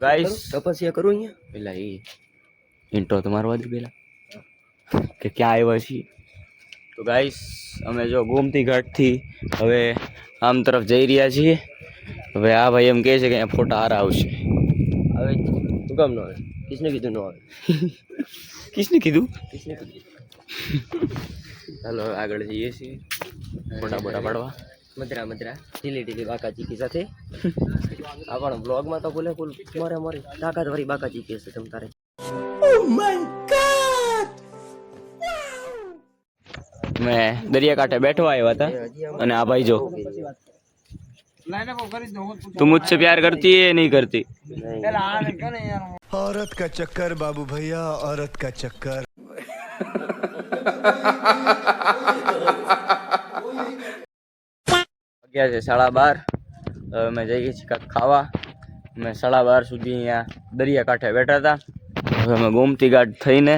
Guys તપસ્યા કરું અહીંયા પેલા એ ઇન્ટ્રો તો મારવા દે પેલા કે ક્યાં આવ્યા છીએ. તો ગાઈસ અમે જો ગોમતી ઘાટથી હવે આમ તરફ જઈ રહ્યા છીએ. હવે આ ભાઈ એમ કહે છે કે અહીંયા ફોટા હારા આવશે. આવે તું કામ ન આવે? કિસને કીધું ન આવે? કિસને કીધું? ચાલો આગળ જઈએ છીએ ફોટા બોટા પાડવા. મદરા ઢીલી ઢીલી બાકાચીકી સાથે આ પણ બ્લોગમાં તો બોલે ફૂલ મારે તાકાત વાળી બાકાચીકી છે તમ તારે. મેં દરિયા કાંઠે બેઠો આવ્યા હતા અને આ ભાઈ જો તું मुझसे प्यार करती है नहीं करती? औरत का चक्कर बाबू भैया, औरत का चक्कर. ગયા છે 12:30. અમે જઈએ છીએ કાંઈક ખાવા. અમે 12:30 સુધી અહીંયા દરિયા કાંઠે બેઠા હતા. હવે અમે ગોમતી ઘાટ થઈને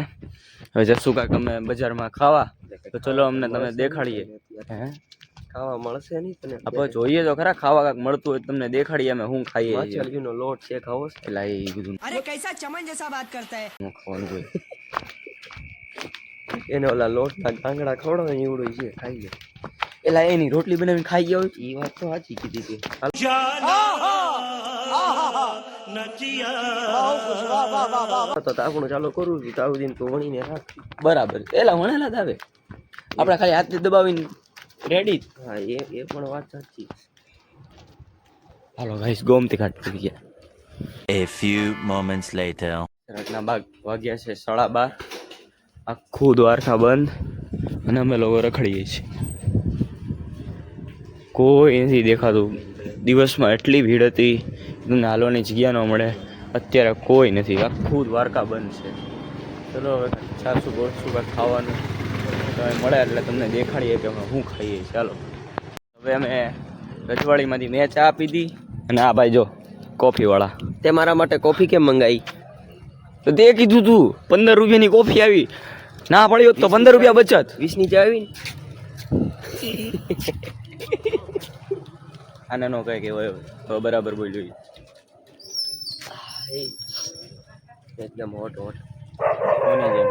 હવે જશું કાંઈક અમે બજારમાં ખાવા. તો ચલો અમને તમે દેખાડીએ. હે ખાવા મળશે નહીં તને? આપણે જોઈએ તો ખરા ખાવા કાંઈક મળતું હોય તમને દેખાડીએ અમે શું ખાઈએ. માછલીનો લોટ છે ખાવો છે એટલે એ બધું. अरे कैसा चमन जैसा बात करता है. ખાવાનું હોય એને ઓલા લોટના ગાંગડા ખવડાવે એવડું છે ખાઈ લે. એલા એની રોટલી બનાવીને ખાઈ ગયા હોય એ વાત તો સાચી કીધી છે. તો આપણું ચાલુ કરું છું તાવ દિન તો વણીને રાખ બરાબર. એલા વણેલા જ આવે આપણે ખાલી હાથથી દબાવીને રેડી. હા એ પણ વાત સાચી. હાલો ગાઈસ ગોમતી ઘાટ પડી ગયા. A few moments later. રાતના વાગ્યા છે 12:30. આખું દ્વારકા બંધ અને અમે લોકો રખડીએ છીએ. કોઈ નથી દેખાતું. દિવસમાં એટલી ભીડ હતી તમને હાલવાની જગ્યા ન મળે. અત્યારે કોઈ નથી. આખું દ્વારકા બંધ છે. ચલો હવે ચાલશું ગોઠશું કાંઈક ખાવાનું તમે મળે એટલે તમને દેખાડીએ કે અમે શું ખાઈએ. ચાલો હવે અમે રજવાડીમાંથી મેં ચા પીધી અને આ ભાઈ જો કોફીવાળા. તે મારા માટે કોફી કેમ મંગાવી? તો તે કીધું તું 15 રૂપિયાની કોફી આવી. ના પડી હોત તો 15 રૂપિયા બચત. 20ની ચા આવી ને આને નો કઈ કહેવાય તો બરાબર બોલ્યું. એકદમ હોટ કોની જેમ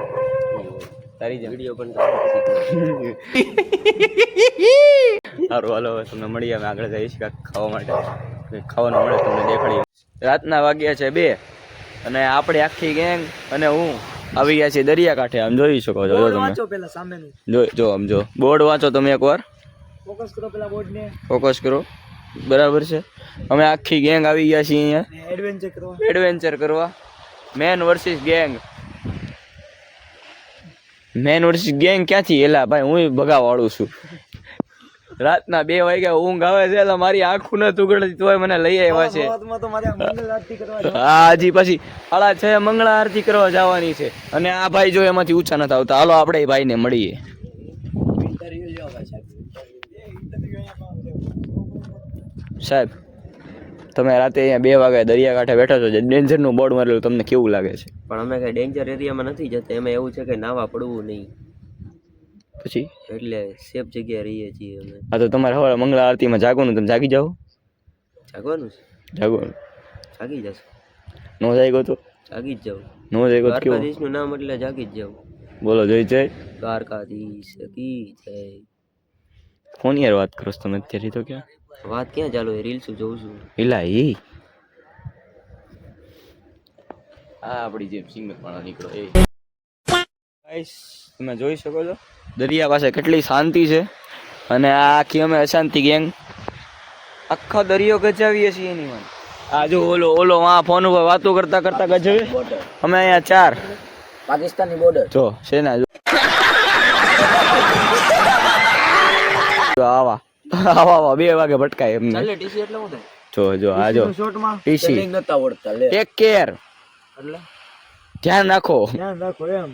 તારી જેમ વિડીયો પણ સારું. હાલો હવે તમને મળીએ. અમે આગળ જઈએ છીએ કાંઈક ખાવા માટે. ખાવાનું મળે તમને દેખાડીએ. રાતના વાગ્યા છે 2 અને આપણે આખી ગેંગ અને હું આવી ગયા છીએ દરિયા કાંઠે. આમ જોઈ શકો છો તમે. જો આમ જો બોર્ડ વાંચો તમે એકવાર. ફોકસ કરો પેલા બોર્ડને. ફોકસ કરો બરાબર છે. અમે આખી ગેંગ આવી ગયા છીએ અહીંયા એડવેન્ચર કરવા. મેન વર્સિસ ગેંગ ક્યાંથી? એલા ભાઈ હું ભગાવાળું છું. રાતના 2 વાગ્યા ઊંઘ આવે છે એટલે મારી આંખું ન ઉઘડતી તોય મને લઈ આવ્યા છે. હા હજી પછી 6:30 મંગળા આરતી કરવા જવાની છે અને આ ભાઈ જો એમાંથી ઊંચા નથી આવતા. હાલો આપણે એ ભાઈને મળીએ. સાહેબ તમે રાતે અહીંયા 2 વાગે દરિયા કાંઠે બેઠા છો. ડેન્જરનું બોર્ડ મારેલું તમને કેવું લાગે છે? પણ અમે કઈ ડેન્જર એરિયામાં નથી જતા. એમાં એવું છે કે નાવા પડવું નહીં પછી એટલે સેફ જગ્યાએ રહીએ છીએ અમે. હા તો તમારે હવે મંગળા આરતીમાં જાગવાનું. તમે જાગી જાઓ. જાગવાનું છે? જાગવાનું. જાગી જશો. નો જાગ્યો તો જાગી જ જાવ. નો જાગ્યો તો દ્વારકાધીશનું નામ એટલે જાગી જ જાવ. બોલો જય જય દ્વારકાધીશ કી જય. કોની યાર વાત કરો તમે અત્યારે? તો ક્યાં વાત ક્યાં ચાલુ? રીલ્સ જોઉં છું. એલા એ આ આપણી જેમ સિંગર પણ નીકળો એ. ગાઈસ તમે જોઈ શકો છો દરિયા પાસે કેટલી શાંતિ છે અને આ આખી અમે અશાંતિ ગેંગ આખો દરિયો ગજાવીએ છીએ એની માં. આ જો ઓલો આ ફોન ઉપર વાતો કરતા ગજવે. અમે અહીંયા 4 પાકિસ્તાનની બોર્ડર જો છે ને. આવા 2 વાગે ભટકાય એમને. ટીસી એટલે હું થાય જો આ જો ટીસી નતા આવડતા. ટેક કેર એટલે ધ્યાન રાખો એમ.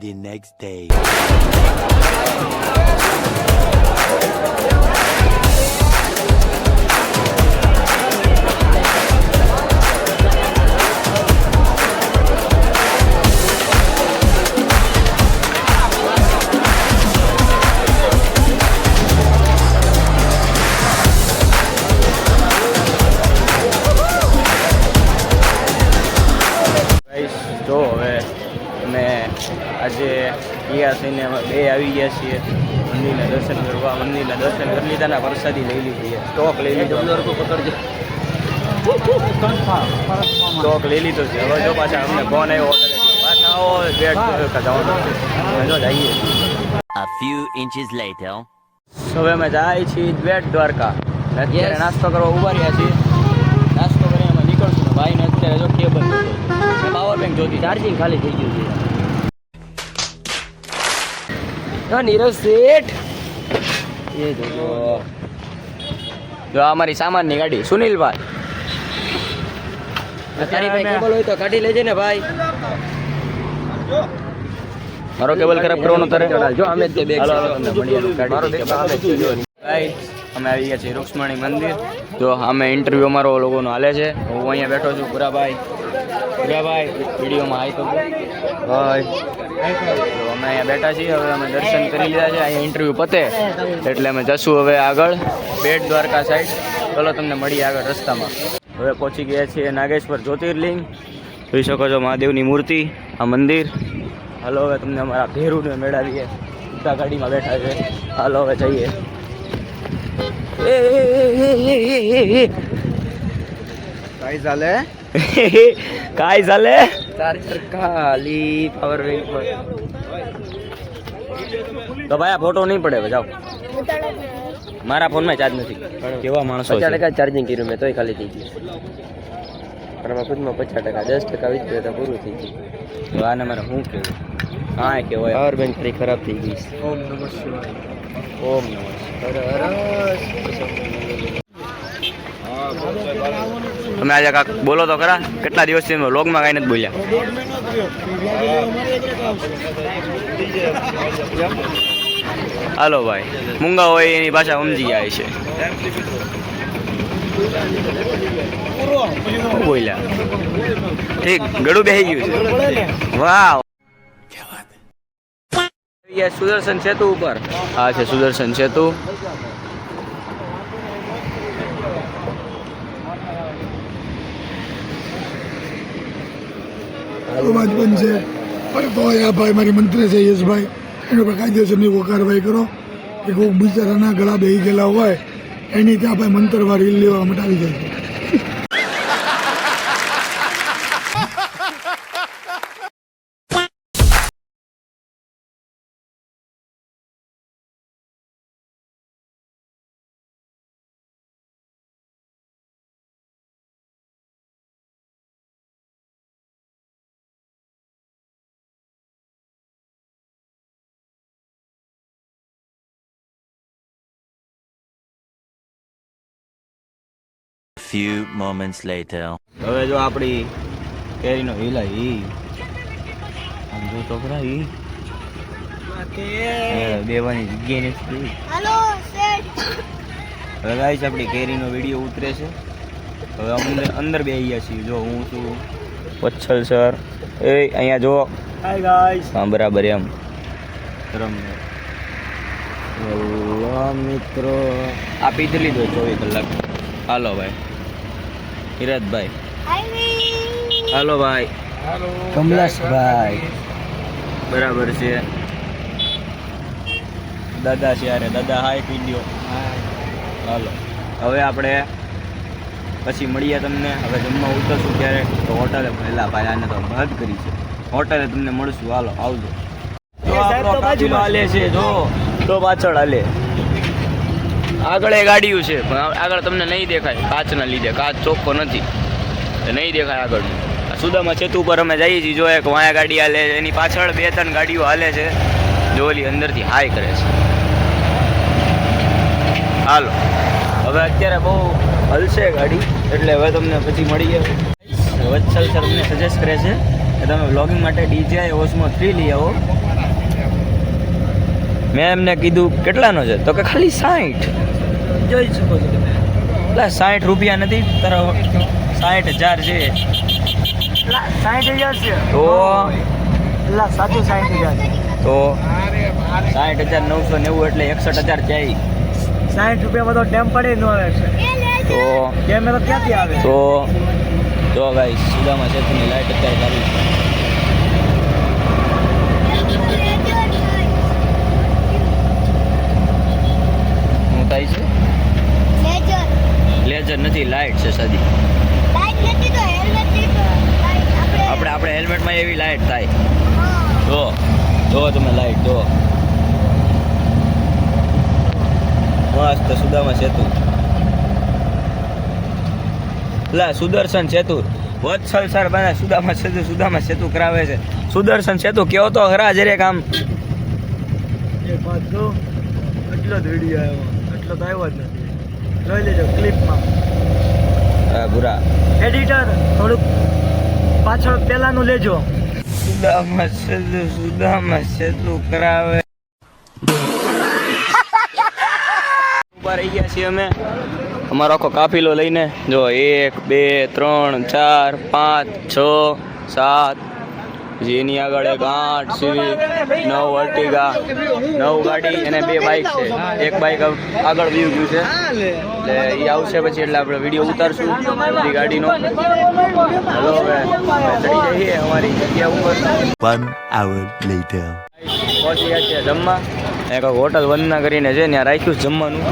The next day. આજે ગયા થઈને અમે બે આવી ગયા છીએ મંદિરના દર્શન કરવા. મંદિરના દર્શન કરી લીધા ને પ્રસાદી લઈ લીધી છે. સ્ટોક લઈ લીધો સ્ટોક લઈ લીધો છે. હવે જો પાછા અમને ફોન આવ્યો પાછા આવો બેટ જવાનું છે. હવે જો જઈએ A few inches later. હવે અમે જાય છીએ બેટ દ્વારકા. અત્યારે નાસ્તો કરવા ઉભા રહ્યા છીએ. નાસ્તો કરીને અમે નીકળશું. ભાઈને અત્યારે જો કેબલ પાવર બેંક જોતી ચાર્જિંગ ખાલી થઈ ગયું છે. નીરજ શેઠ એ જો આ અમારી સામાનની ગાડી સુનિલભાઈ. તારી પાસે કેબલ હોય તો કાઢી લેજે ને ભાઈ. મારો કેબલ ખરાબ કરવાનો તારે જો અમે તે બેગ તમને મળીએ મારો બેગ ગાઈસ અમે આવી ગયા છીએ રૂક્ષ્મણી મંદિર. જો અમે ઇન્ટરવ્યુ અમારો લોકોનો હાલે છે. હું અહીંયા બેઠો છું પુરાભાઈ વિડીયોમાં હાઈ તો ભાઈ. તો અમે અહીંયા બેઠા છીએ. હવે અમે દર્શન કરી લીધા છે. અહીંયા ઇન્ટરવ્યુ પતે એટલે અમે જશું હવે આગળ બેટ દ્વારકા સાઈડ. ચલો તમને મળીએ આગળ રસ્તામાં. હવે પહોંચી ગયા છીએ નાગેશ્વર જ્યોતિર્લિંગ. જોઈ શકો છો મહાદેવની મૂર્તિ આ મંદિર. હાલો હવે તમને અમારા ભેરુને મેળાવીએ. ઊંચા ગાડીમાં બેઠા છે. હાલો હવે જઈએ. काय झालंय काय झाले चार्जर खाली पावर बैंक पर તો ભાઈ આ ફોટો નહીં પડે. જાઓ મારા ફોનમાં ચાર્જ નથી. કેવા માણસો 50% ચાર્જિંગ કર્યું મેં તોય ખાલી થઈ ગયું. પણ એમાં ખુદમાં 50%, 10% વિતરે તો પૂરું થઈ ગયું. તો આને મારે શું કહેવું? કાંઈ કહેવાય. પાવર બેંક ફરી ખરાબ થઈ ગઈ. ઓમ નમઃ શિવાય. તમે આજે કાક બોલો તો ખરા. કેટલા દિવસથી અમે વ્લોગમાં કાંઈ નથી બોલ્યા. હાલો ભાઈ મૂંગા હોય એની ભાષા સમજી જાય છે. શું બોલ્યા? ઠીક ગળું બેસી ગયું છે. વાહ સુદર્શન સેતુ ઉપર. આ છે સુદર્શન સેતુ. અવાજ બંધ છે પણ તો આ ભાઈ મારી મંત્રી છે યશભાઈ એના પર કાયદેસરની કાર્યવાહી કરો કે કોઈ બિચારાના ગળા બેહી ગયેલા હોય એની ત્યાં ભાઈ મંતરવાર રીલ લેવા માટે આવી જાય છે. Few moments later. હવે જો આપણી કેરીનો હિલા ઈ આમ જો તો ખરા ઈ બેવાની જગ્યાએ નથી. हेलो सेठ હવે ગાઈસ આપણી કેરીનો વિડીયો ઉતરે છે. હવે અમને અંદર બે ગયા છીએ. જો હું છું વત્સલ સર. એ અહીંયા જો હાય ગાઈસ. હા બરાબર એમ રમને મિત્રો આપી જ લીધો 24 કલાક. હાલો ભાઈ હિરતભાઈ. હાલો ભાઈ કમલેશભાઈ બરાબર છે. દાદા છે અરે દાદા હાય વિડીયો. હાલો હવે આપણે પછી મળીએ તમને. હવે જમવા ઉતરશું ત્યારે તો હોટલે પહેલા ભાઈ આને તો બંધ કરી છે. હોટલે તમને મળશું. હાલો આવજો. જો આપણો કાફિલો હાલે છે. જો તો પાછળ હાલે. આગળ એ ગાડીઓ છે પણ આગળ તમને નહીં દેખાય કાચના લીધે. કાચ ચોખ્ખો નથી નહીં દેખાય આગળ. સુદામા સેતુ ઉપર અમે જઈએ છીએ. જો એક વાયા ગાડી હાલે છે એની પાછળ 2-3 ગાડીઓ હાલે છે. જો ઓલી અંદરથી હાઈ કરે છે. હાલો હવે અત્યારે બહુ હલશે ગાડી એટલે હવે તમને પછી મળીએ. વત્સલ સર તમને સજેસ્ટ કરે છે કે તમે વ્લોગિંગ માટે DJI Osmo 3 લઈ આવો. મેં એમને કીધું કેટલાનો છે તો કે ખાલી 60. જોઈ શકો છો તમે. એટલે 60 રૂપિયા નથી તારો 60,000 છે. 60,000 છે તો સાચું 60,000 તો 60,990 એટલે 61,000 જાય. 60 રૂપિયામાં તો ટેમ પડે ન આવે છે તો કેમેરો ક્યાંથી આવે તો જો ગાઈસ સુદામા સેતુની લાઈટ અત્યારે ચાલુ છે. થાય છે લેઝર નથી, લાઇટ છે સાદી. આપણે હેલ્મેટમાં એવી લાઇટ થાય. જો તમે લાઇટ જો મસ્ત સુદામા સેતુ. લા સુદર્શન સેતુ વત્સલ સર બને સુદામા સેતુ કરાવે છે. સુદર્શન સેતુ કેવો તો ખરા જરેક આમ. એટલો જ વિડીયો આવ્યો, એટલો તો આવ્યો જ નથી. જોઈ લેજો ક્લિપમાં. બુરા એડિટર થોડુંક પાછળ પહેલાનું લેજો. સુદામા સેતુ કરાવે. ઉભા રહી ગયા છીએ અમે અમારો આખો કાફીલો લઈને. જો 1 2 3 4 5 6 7 પછી એની આગળ એક 8 સીવી 9 અર્ટિગા 9 ગાડી અને 2 બાઇક છે. એક બાઇક આગળ વ્યૂ ગયું છે એટલે એ આવશે પછી એટલે આપણે વિડીયો ઉતારશું બધી ગાડીનો. હલો હવે ચડી જઈએ અમારી જગ્યા ઉપર. 1 hour later. પહોંચી ગયા છે જમવા. એક હોટલ વંદના કરીને છે ત્યાં રાખ્યું છે જમવાનું.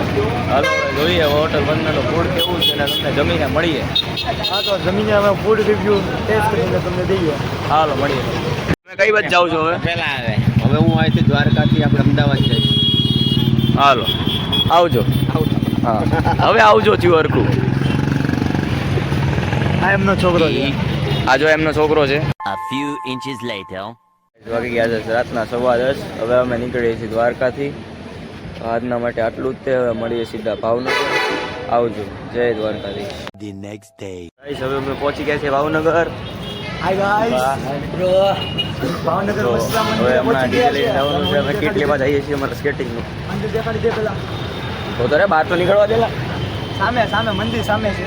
હાલો હવે જોઈએ હોટલ વંદનાનું ફૂડ કેવું છે ને તમને જમીને મળીએ. હા તો જમીને અમે ફૂડ રિવ્યુ ટેસ્ટ કરીને તમને દઈએ. હાલો મળીએ. તમે કઈ બાજુ જાવ છો હવે? હવે હું અહીંથી દ્વારકાથી આપણે અમદાવાદ જઈશ. હાલો આવજો. હા હવે આવજો થયું હરખું. આ એમનો છોકરો છે. આ જો એમનો છોકરો છે. A few inches later. વાગી ગયા છે રાતના 10:15. હવે અમે નીકળીએ છીએ દ્વારકાથી. આજના માટે આટલું જ તે. હવે મળીએ સીધા ભાવનગર. આવજો. જય દ્વારકાથી. The next day. ગાઈસ હવે અમે પહોંચી ગયા છીએ ભાવનગર. Hi guys. ભાવનગર તો વસ્ત્રા હવે મંદિરે હમણાં પહોંચી ડીજે ગયા લઈને છે. જવાનું છે. અમે કેટલીમાં જઈએ છીએ અમારા સ્કેટિંગનું. મંદિર દેખાડી દે પેલા. તો રે બહાર તો નીકળવા દેલા. સામે મંદિર સામે છે.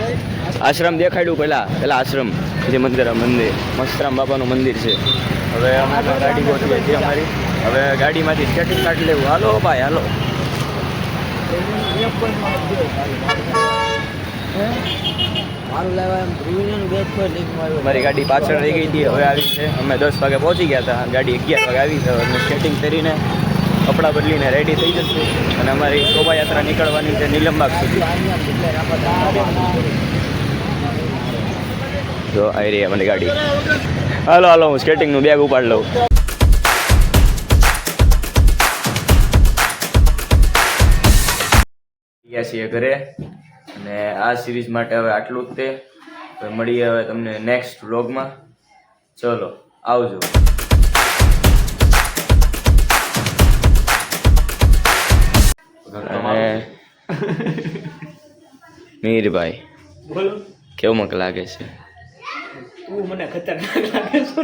આશ્રમ દેખાડ્યું પેલા આશ્રમ પછી મંદિર મસ્તરામ બાપાનું મંદિર છે. હવે અમે તો ગાડી ગોઠવીએ છીએ અમારી. હવે ગાડીમાંથી સ્કેટિંગ કાઢી લેવું. હાલો ભાઈ હાલો. મારી ગાડી પાછળ રહી ગઈ હતી હવે આવી છે. અમે 10 વાગે પહોંચી ગયા હતા. ગાડી 11 વાગે આવી છે. અમે સ્કેટિંગ કરીને કપડાં બદલીને રેડી થઈ જશું અને અમારી શોભાયાત્રા નીકળવાની છે નીલમબાગ સુધી. જો આવી રહી અમારી ગાડી. હાલો હું સ્કેટિંગનું બેગ ઉપાડ લઉં. ગયા છીએ ઘરે અને આ સિરીઝ માટે હવે આટલું જ તે. હવે મળીએ હવે તમને નેક્સ્ટ વ્લોગમાં. ચલો આવજો. અને મીરભાઈ બોલો. કેવું મક લાગે છે? મને ખતરનાક લાગે છે.